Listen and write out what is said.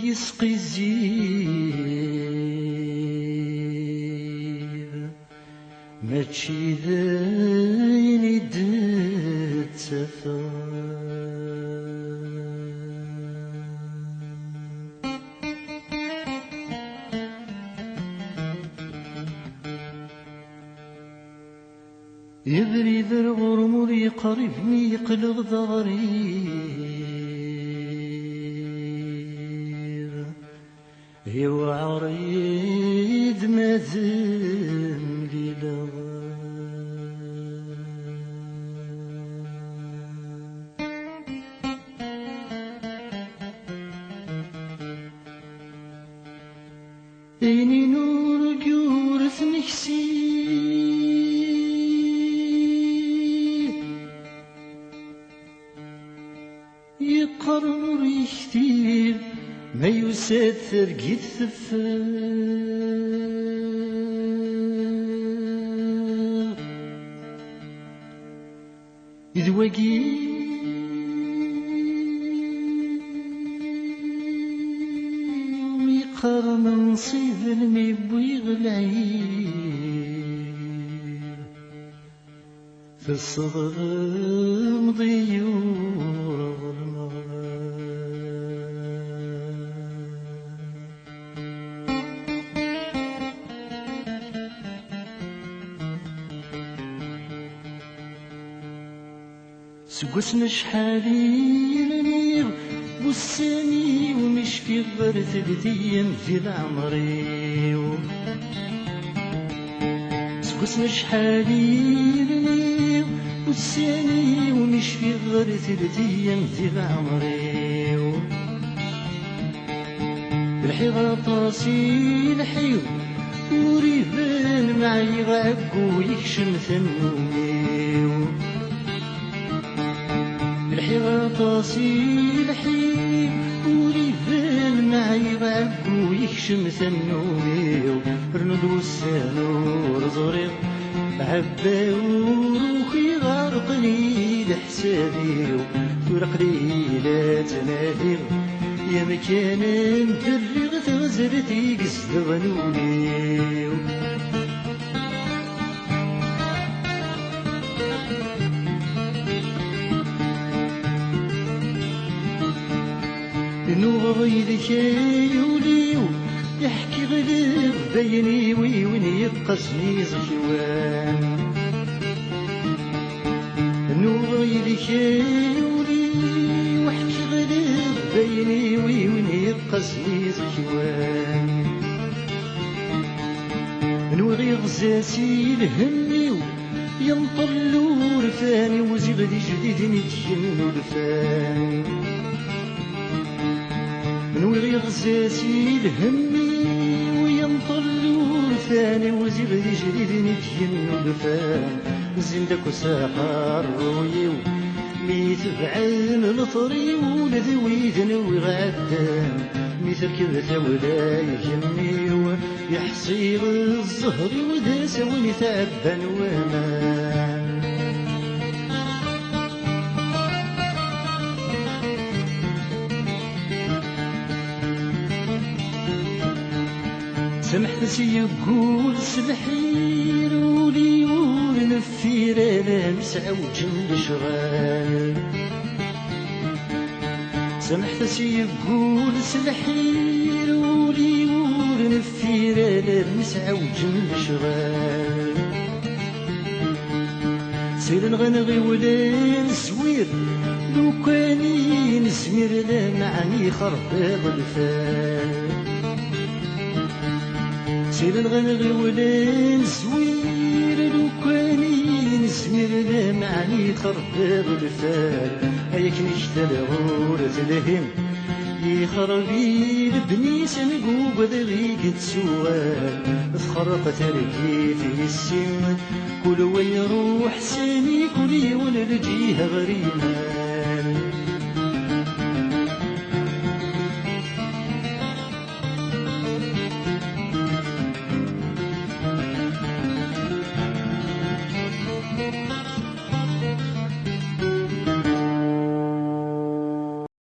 يسقي الزير ماشي ذاين يدد سفر. يبري ذا الغرمر يقربني يقلب ضغرير هو عريض مازم ليلة إني نور جورث نكسي يقرر يكتير ما يساتر قد ثفر إذ وقي ويقر منصيب المبويغ العير في الصغر مضيور سقسنا شحالي بوساني ومش في غرث الديم في العمري سقسنا شحالي بوساني ومش في غرث الديم في العمري الحيغة طاسي الحيو وريبان معي غعقو يكشم ثنومي الحيغة طاسي الحيو وريبان معي غعقو يكشم ثنومي رند والسانور زغريغ عبا وروخي غارقني لحسابي فرق ليلة تنادي يا مكان مدرغ تغزرتي قصد غنوني نوغي لك يوليو يحكي غلب بيني وين يبقسني زكوان نوغي لك يوليو يحكي غلب بيني وين يبقسني زكوان نوغي غزاسي الهمي ينطلو رفاني وزغدي جديد نتجنو الفان نوغي غزاسي الهمي وينطلو رفاني وزغدي جديد نتجنو الفان زندك وساقار رويو ميتبعن الطري ولذويدن وغدان ميتركب ثولاي جميو يحصير الزهر وداس ونتعبن ومان سمحت يقول سبحير ولي ونفير انا مسعى وجن شغال سمحت يقول سبحير ولي ونفير انا مسعى وجن شغال سير نغنغي ولا نسوير لو كاني نسمير لا معني خرباض الفال سير نغنغي ولا نسوير لو كاني نسمير لا معني خرباض الفال هيك نشتل غورة الهم يخربي لبني سنقوب ذغيق تسوال تخرق تركي في السن كل ويروح ساني كل يولد جيها غريمة